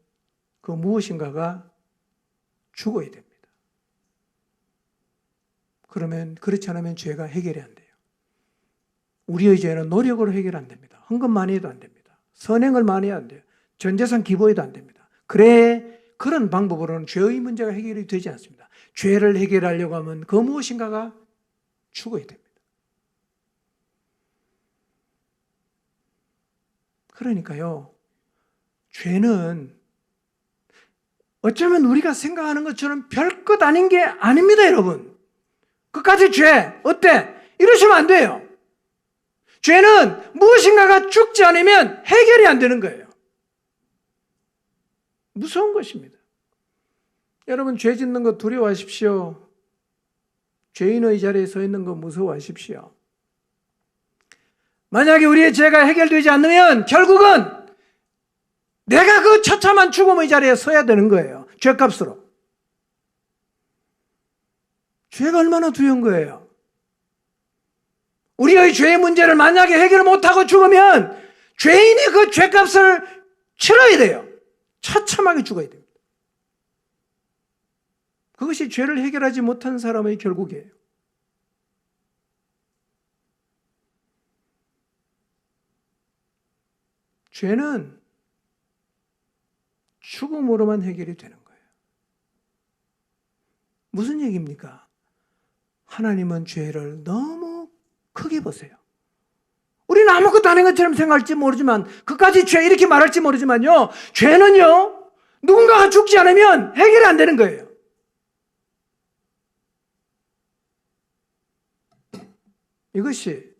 [SPEAKER 1] 그 무엇인가가 죽어야 됩니다. 그러면 그렇지 않으면 죄가 해결이 안 돼요. 우리의 죄는 노력으로 해결 안 됩니다. 헌금 많이 해도 안 됩니다. 선행을 많이 해도 안 돼요. 전재산 기부해도 안 됩니다. 그런 방법으로는 죄의 문제가 해결이 되지 않습니다. 죄를 해결하려고 하면 그 무엇인가가 죽어야 됩니다. 그러니까요, 죄는 어쩌면 우리가 생각하는 것처럼 별것 아닌 게 아닙니다, 여러분. 그까지 죄, 어때? 이러시면 안 돼요. 죄는 무엇인가가 죽지 않으면 해결이 안 되는 거예요. 무서운 것입니다. 여러분, 죄 짓는 거 두려워하십시오. 죄인의 자리에 서 있는 거 무서워하십시오. 만약에 우리의 죄가 해결되지 않으면 결국은 내가 그 처참한 죽음의 자리에 서야 되는 거예요. 죄값으로. 죄가 얼마나 두려운 거예요. 우리의 죄의 문제를 만약에 해결 못하고 죽으면 죄인이 그 죄값을 치러야 돼요. 처참하게 죽어야 됩니다. 그것이 죄를 해결하지 못한 사람의 결국이에요. 죄는 죽음으로만 해결이 되는 거예요. 무슨 얘기입니까? 하나님은 죄를 너무 크게 보세요. 우리는 아무것도 아닌 것처럼 생각할지 모르지만, 그까지 죄 이렇게 말할지 모르지만요, 죄는요, 누군가가 죽지 않으면 해결이 안 되는 거예요. 이것이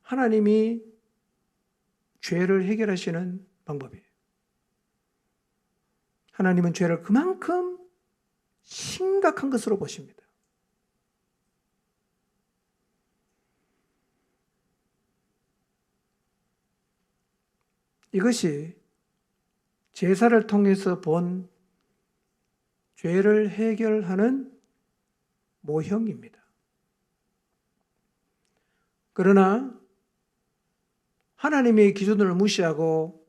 [SPEAKER 1] 하나님이 죄를 해결하시는 방법이에요. 하나님은 죄를 그만큼 심각한 것으로 보십니다. 이것이 제사를 통해서 본 죄를 해결하는 모형입니다. 그러나 하나님의 기준을 무시하고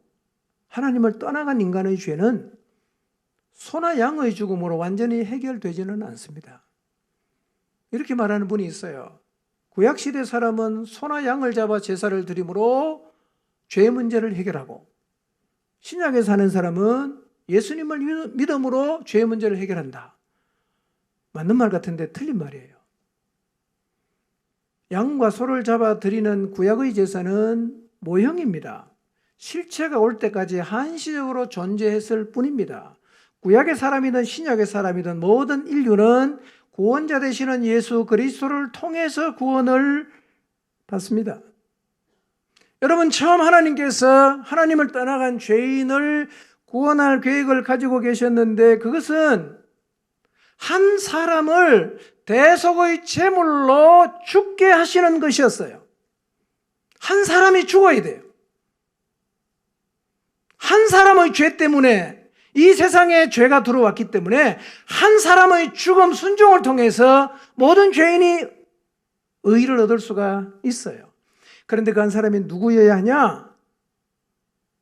[SPEAKER 1] 하나님을 떠나간 인간의 죄는 소나 양의 죽음으로 완전히 해결되지는 않습니다. 이렇게 말하는 분이 있어요. 구약시대 사람은 소나 양을 잡아 제사를 드림으로 죄 문제를 해결하고, 신약에 사는 사람은 예수님을 믿음으로 죄 문제를 해결한다. 맞는 말 같은데 틀린 말이에요. 양과 소를 잡아 드리는 구약의 제사는 모형입니다. 실체가 올 때까지 한시적으로 존재했을 뿐입니다. 구약의 사람이든 신약의 사람이든 모든 인류는 구원자 되시는 예수 그리스도를 통해서 구원을 받습니다. 여러분, 처음 하나님께서 하나님을 떠나간 죄인을 구원할 계획을 가지고 계셨는데, 그것은 한 사람을 대속의 제물로 죽게 하시는 것이었어요. 한 사람이 죽어야 돼요. 한 사람의 죄 때문에, 이 세상에 죄가 들어왔기 때문에 한 사람의 죽음 순종을 통해서 모든 죄인이 의를 얻을 수가 있어요. 그런데 그 한 사람이 누구여야 하냐?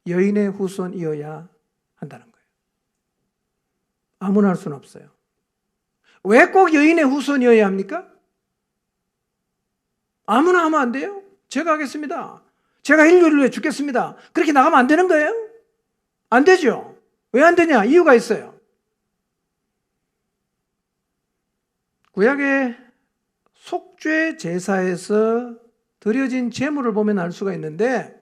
[SPEAKER 1] 여인의 후손이어야 한다는 거예요. 아무나 할 수는 없어요. 왜 꼭 여인의 후손이어야 합니까? 아무나 하면 안 돼요? 제가 하겠습니다. 제가 인류를 위해 죽겠습니다. 그렇게 나가면 안 되는 거예요? 안 되죠. 왜 안 되냐? 이유가 있어요. 구약의 속죄 제사에서 드려진 제물을 보면 알 수가 있는데,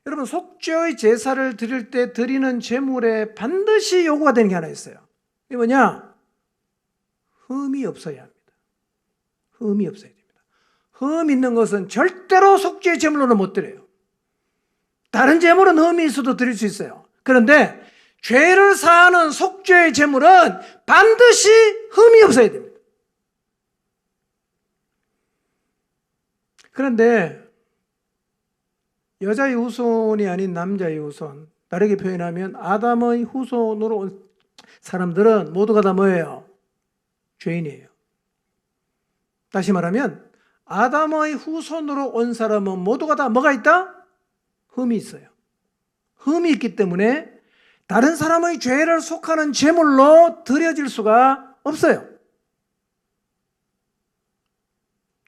[SPEAKER 1] 여러분, 속죄의 제사를 드릴 때 드리는 제물에 반드시 요구가 되는 게 하나 있어요. 이게 뭐냐? 흠이 없어야 합니다. 흠이 없어야 됩니다. 흠 있는 것은 절대로 속죄의 제물로는 못 드려요. 다른 제물은 흠이 있어도 드릴 수 있어요. 그런데 죄를 사하는 속죄의 제물은 반드시 흠이 없어야 됩니다. 그런데 여자의 후손이 아닌 남자의 후손, 다르게 표현하면 아담의 후손으로 온 사람들은 모두가 다 뭐예요? 죄인이에요. 다시 말하면 아담의 후손으로 온 사람은 모두가 다 뭐가 있다? 흠이 있어요. 흠이 있기 때문에 다른 사람의 죄를 속하는 제물로 드려질 수가 없어요.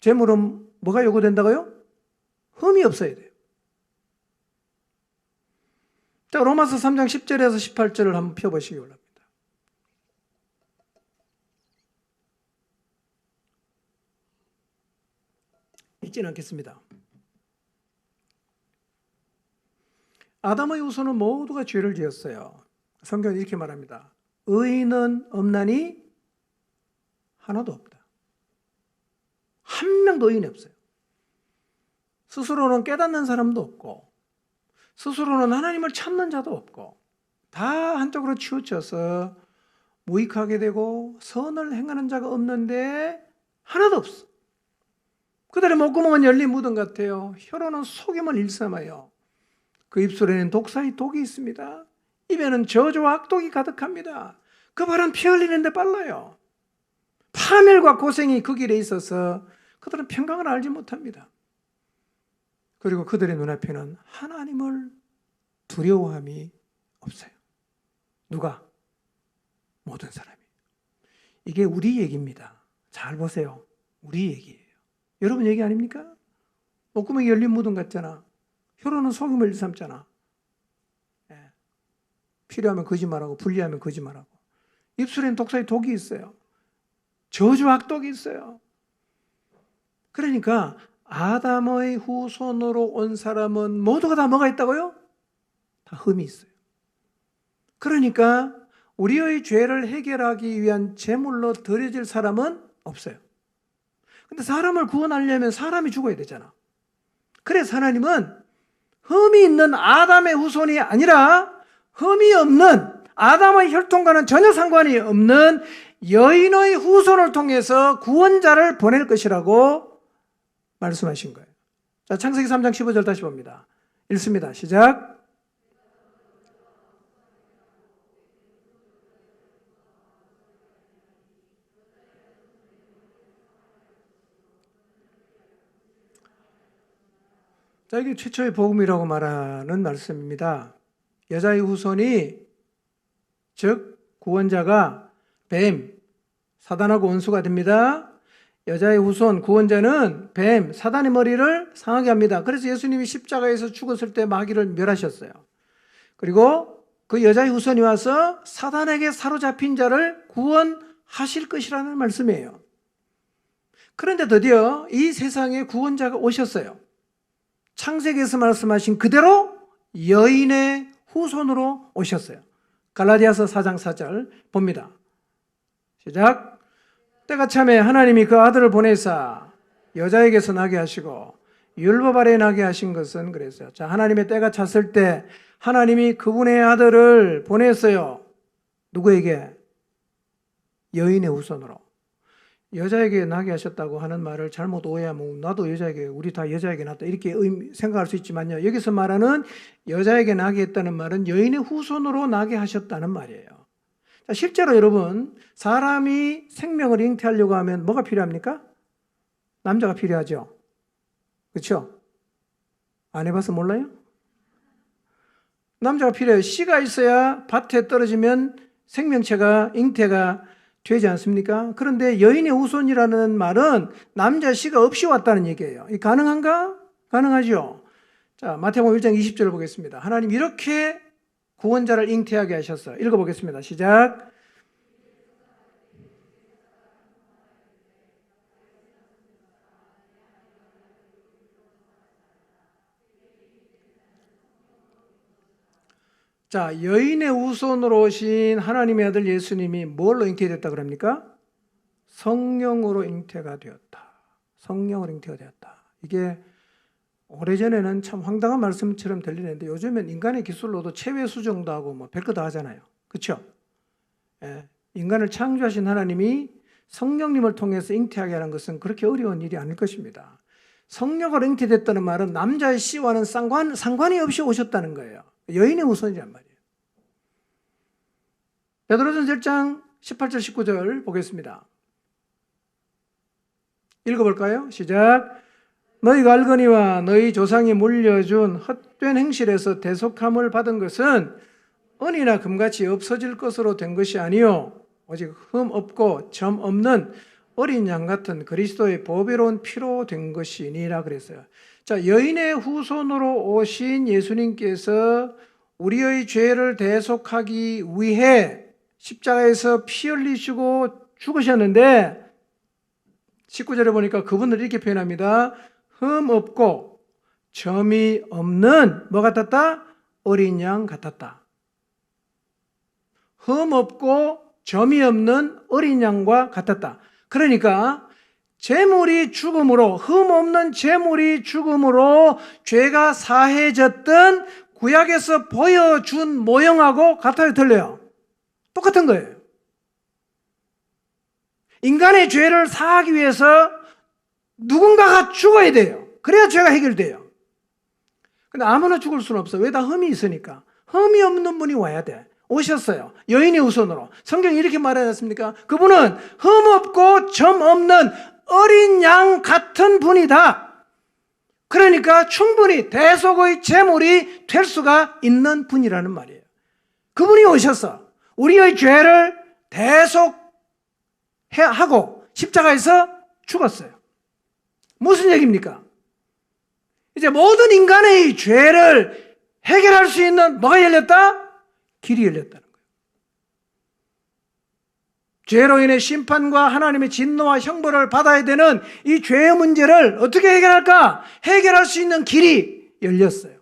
[SPEAKER 1] 제물은 뭐가 요구된다고요? 흠이 없어야 돼요. 자, 로마서 3장 10절에서 18절을 한번 펴보시기 바랍니다. 읽지는 않겠습니다. 아담의 후손은 모두가 죄를 지었어요. 성경은 이렇게 말합니다. 의인은 없나니 하나도 없다. 한 명도 의인이 없어요. 스스로는 깨닫는 사람도 없고, 스스로는 하나님을 찾는 자도 없고, 다 한쪽으로 치우쳐서 무익하게 되고 선을 행하는 자가 없는데 하나도 없어. 그들의 목구멍은 열린 무덤 같아요. 혀로는 속임을 일삼아요. 그 입술에는 독사의 독이 있습니다. 입에는 저주와 악독이 가득합니다. 그 발은 피 흘리는데 빨라요. 파멸과 고생이 그 길에 있어서 그들은 평강을 알지 못합니다. 그리고 그들의 눈앞에는 하나님을 두려워함이 없어요. 누가? 모든 사람이. 이게 우리 얘기입니다. 잘 보세요. 우리 얘기예요. 여러분 얘기 아닙니까? 목구멍이 열린 무덤 같잖아. 혀로는 속임을 일삼잖아. 필요하면 거짓말하고 불리하면 거짓말하고. 입술에는 독사의 독이 있어요. 저주 악독이 있어요. 그러니까 아담의 후손으로 온 사람은 모두가 다 뭐가 있다고요? 다 흠이 있어요. 그러니까 우리의 죄를 해결하기 위한 제물로 드려질 사람은 없어요. 근데 사람을 구원하려면 사람이 죽어야 되잖아. 그래서 하나님은 흠이 있는 아담의 후손이 아니라 흠이 없는 아담의 혈통과는 전혀 상관이 없는 여인의 후손을 통해서 구원자를 보낼 것이라고 말씀하신 거예요. 자, 창세기 3장 15절 다시 봅니다. 읽습니다. 시작. 자, 이게 최초의 복음이라고 말하는 말씀입니다. 여자의 후손이, 즉 구원자가 뱀, 사단하고 원수가 됩니다. 여자의 후손, 구원자는 뱀, 사단의 머리를 상하게 합니다. 그래서 예수님이 십자가에서 죽었을 때 마귀를 멸하셨어요. 그리고 그 여자의 후손이 와서 사단에게 사로잡힌 자를 구원하실 것이라는 말씀이에요. 그런데 드디어 이 세상에 구원자가 오셨어요. 창세기에서 말씀하신 그대로 여인의 후손으로 오셨어요. 갈라디아서 4장 4절 봅니다. 시작. 때가 참에 하나님이 그 아들을 보내사 여자에게서 나게 하시고 율법 아래 나게 하신 것은 그랬어요. 자, 하나님의 때가 찼을 때 하나님이 그분의 아들을 보냈어요. 누구에게? 여인의 후손으로. 여자에게 나게 하셨다고 하는 말을 잘못 오해하면 나도 여자에게, 우리 다 여자에게 낳았다 이렇게 생각할 수 있지만요. 여기서 말하는 여자에게 나게 했다는 말은 여인의 후손으로 나게 하셨다는 말이에요. 자, 실제로 여러분, 사람이 생명을 잉태하려고 하면 뭐가 필요합니까? 남자가 필요하죠. 그렇죠? 안 해봐서 몰라요? 남자가 필요해요. 씨가 있어야 밭에 떨어지면 생명체가 잉태가 되지 않습니까? 그런데 여인의 후손이라는 말은 남자 씨가 없이 왔다는 얘기예요. 가능한가? 가능하죠. 자, 마태복음 1장 20절을 보겠습니다. 하나님 이렇게 구원자를 잉태하게 하셨어요. 읽어보겠습니다. 시작. 자, 여인의 후손으로 오신 하나님의 아들 예수님이 뭘로 잉태됐다 그럽니까? 성령으로 잉태가 되었다. 성령으로 잉태가 되었다. 이게 오래전에는 참 황당한 말씀처럼 들리는데 요즘엔 인간의 기술로도 체외 수정도 하고 뭐 별거 다 하잖아요. 그렇죠? 예, 인간을 창조하신 하나님이 성령님을 통해서 잉태하게 하는 것은 그렇게 어려운 일이 아닐 것입니다. 성령으로 잉태됐다는 말은 남자의 씨와는 상관이 없이 오셨다는 거예요. 여인의 후손이란 말이에요. 베드로전서 1장 18절 19절 보겠습니다. 읽어볼까요? 시작. 너희가 알거니와 너희 조상이 물려준 헛된 행실에서 대속함을 받은 것은 은이나 금같이 없어질 것으로 된 것이 아니요 오직 흠 없고 점 없는 어린 양 같은 그리스도의 보배로운 피로 된 것이니라 그랬어요. 자, 여인의 후손으로 오신 예수님께서 우리의 죄를 대속하기 위해 십자가에서 피 흘리시고 죽으셨는데 19절에 보니까 그분을 이렇게 표현합니다. 흠 없고 점이 없는 뭐 같았다? 어린 양 같았다. 흠 없고 점이 없는 어린 양과 같았다. 그러니까 제물이 죽음으로, 흠 없는 제물이 죽음으로 죄가 사해졌던 구약에서 보여준 모형하고 같아요, 틀려요? 똑같은 거예요. 인간의 죄를 사하기 위해서 누군가가 죽어야 돼요. 그래야 죄가 해결돼요. 근데 아무나 죽을 수는 없어. 왜? 다 흠이 있으니까. 흠이 없는 분이 와야 돼. 오셨어요. 여인의 후손으로. 성경이 이렇게 말하지 않습니까? 그분은 흠 없고 점 없는 어린 양 같은 분이다. 그러니까 충분히 대속의 제물이 될 수가 있는 분이라는 말이에요. 그분이 오셔서 우리의 죄를 대속하고 십자가에서 죽었어요. 무슨 얘기입니까? 이제 모든 인간의 죄를 해결할 수 있는 뭐가 열렸다? 길이 열렸다는 거예요. 죄로 인해 심판과 하나님의 진노와 형벌을 받아야 되는 이 죄의 문제를 어떻게 해결할까? 해결할 수 있는 길이 열렸어요.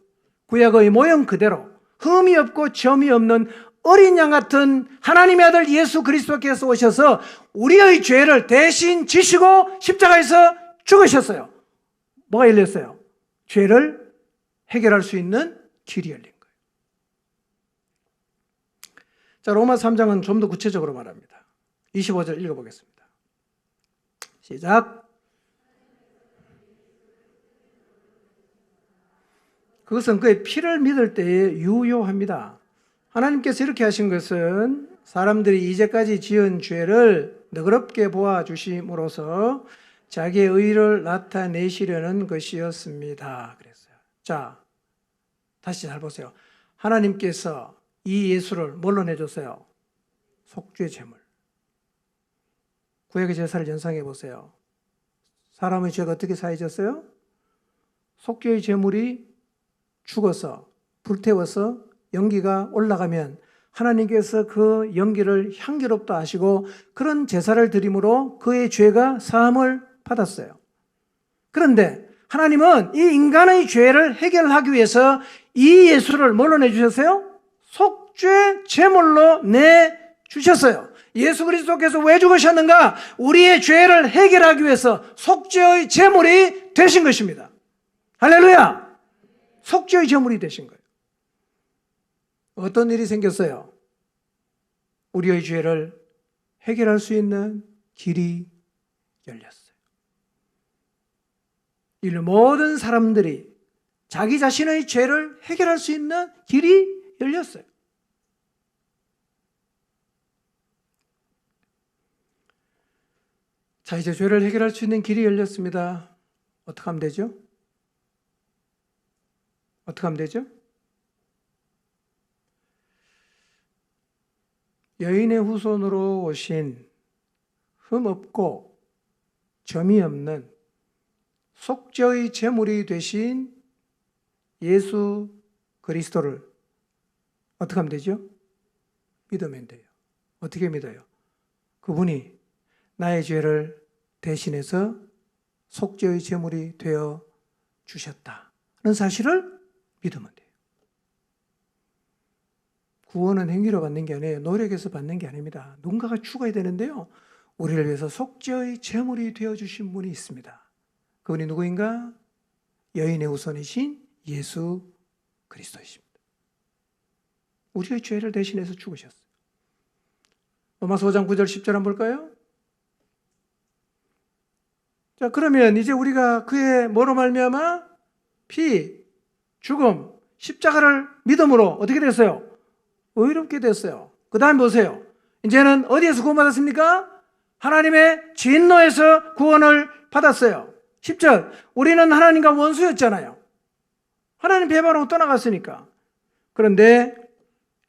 [SPEAKER 1] 구약의 모형 그대로 흠이 없고 점이 없는 어린 양 같은 하나님의 아들 예수 그리스도께서 오셔서 우리의 죄를 대신 지시고 십자가에서 죽으셨어요. 뭐가 열렸어요? 죄를 해결할 수 있는 길이 열린 거예요. 자, 로마 3장은 좀 더 구체적으로 말합니다. 25절 읽어보겠습니다. 시작. 그것은 그의 피를 믿을 때에 유효합니다. 하나님께서 이렇게 하신 것은 사람들이 이제까지 지은 죄를 너그럽게 보아주심으로써 자기의 의를 나타내시려는 것이었습니다. 그랬어요. 자, 다시 잘 보세요. 하나님께서 이 예수를 뭘로 내줬어요? 속죄 제물. 구약의 제사를 연상해 보세요. 사람의 죄가 어떻게 사해졌어요? 속죄의 제물이 죽어서 불태워서 연기가 올라가면 하나님께서 그 연기를 향기롭다 하시고 그런 제사를 드림으로 그의 죄가 사함을 받았어요. 그런데 하나님은 이 인간의 죄를 해결하기 위해서 이 예수를 뭘로 내주셨어요? 속죄 제물로 내주셨어요. 예수 그리스도께서 왜 죽으셨는가? 우리의 죄를 해결하기 위해서 속죄의 제물이 되신 것입니다. 할렐루야! 속죄의 제물이 되신 거예요. 어떤 일이 생겼어요? 우리의 죄를 해결할 수 있는 길이 열렸어요. 이 모든 사람들이 자기 자신의 죄를 해결할 수 있는 길이 열렸어요. 자, 이제 죄를 해결할 수 있는 길이 열렸습니다. 어떻게 하면 되죠? 어떻게 하면 되죠? 여인의 후손으로 오신 흠 없고 점이 없는 속죄의 제물이 되신 예수 그리스도를 어떻게 하면 되죠? 믿으면 돼요. 어떻게 믿어요? 그분이 나의 죄를 대신해서 속죄의 제물이 되어 주셨다는 사실을 믿으면 돼요. 구원은 행위로 받는 게 아니에요. 노력해서 받는 게 아닙니다. 누군가가 죽어야 되는데요. 우리를 위해서 속죄의 제물이 되어주신 분이 있습니다. 그분이 누구인가? 여인의 후손이신 예수 그리스도이십니다. 우리의 죄를 대신해서 죽으셨어요. 로마서 5장 9절 10절 한번 볼까요? 자, 그러면 이제 우리가 그의 뭐로 말미암아? 피, 죽음, 십자가를 믿음으로 어떻게 됐어요? 의롭게 됐어요. 그 다음 보세요. 이제는 어디에서 구원받았습니까? 하나님의 진노에서 구원을 받았어요. 10절. 우리는 하나님과 원수였잖아요. 하나님 배반하고 떠나갔으니까. 그런데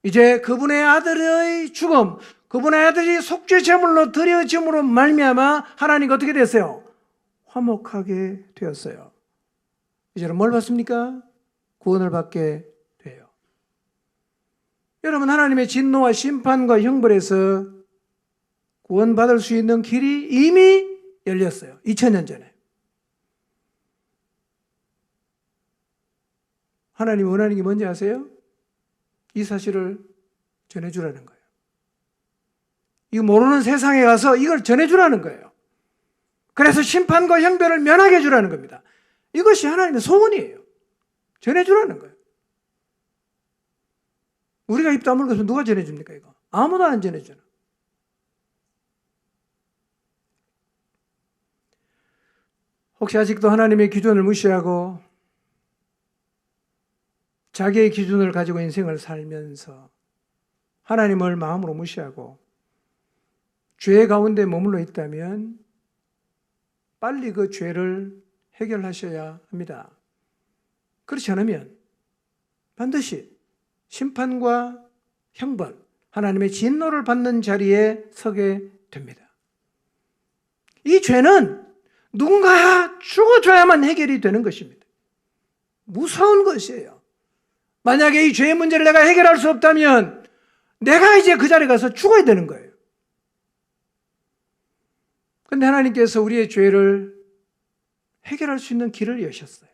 [SPEAKER 1] 이제 그분의 아들의 죽음, 그분의 아들이 속죄 제물로 드려짐으로 말미암아 하나님과 어떻게 됐어요? 화목하게 되었어요. 이제는 뭘 받습니까? 구원을 받게 돼요. 여러분, 하나님의 진노와 심판과 형벌에서 구원받을 수 있는 길이 이미 열렸어요. 2000년 전에. 하나님이 원하는 게 뭔지 아세요? 이 사실을 전해주라는 거예요. 이거 모르는 세상에 가서 이걸 전해주라는 거예요. 그래서 심판과 형벌을 면하게 해주라는 겁니다. 이것이 하나님의 소원이에요. 전해주라는 거예요. 우리가 입 다물고 있으면 누가 전해줍니까, 이거? 아무도 안 전해주나. 혹시 아직도 하나님의 기준을 무시하고 자기의 기준을 가지고 인생을 살면서 하나님을 마음으로 무시하고 죄 가운데 머물러 있다면 빨리 그 죄를 해결하셔야 합니다. 그렇지 않으면 반드시 심판과 형벌, 하나님의 진노를 받는 자리에 서게 됩니다. 이 죄는 누군가 죽어줘야만 해결이 되는 것입니다. 무서운 것이에요. 만약에 이 죄의 문제를 내가 해결할 수 없다면 내가 이제 그 자리에 가서 죽어야 되는 거예요. 그런데 하나님께서 우리의 죄를 해결할 수 있는 길을 여셨어요.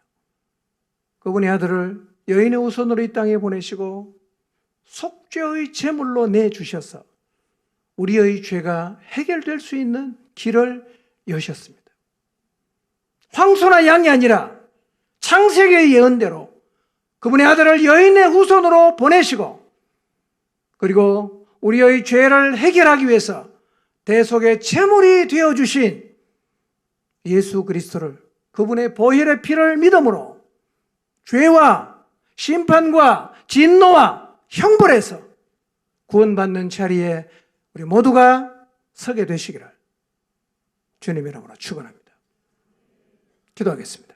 [SPEAKER 1] 그분의 아들을 여인의 후손으로 이 땅에 보내시고 속죄의 제물로 내주셔서 우리의 죄가 해결될 수 있는 길을 여셨습니다. 황소나 양이 아니라 창세기의 예언대로 그분의 아들을 여인의 후손으로 보내시고 그리고 우리의 죄를 해결하기 위해서 대속의 제물이 되어주신 예수 그리스도를 그분의 보혈의 피를 믿음으로 죄와 심판과 진노와 형벌에서 구원받는 자리에 우리 모두가 서게 되시기를 주님의 이름으로 축원합니다. 기도하겠습니다.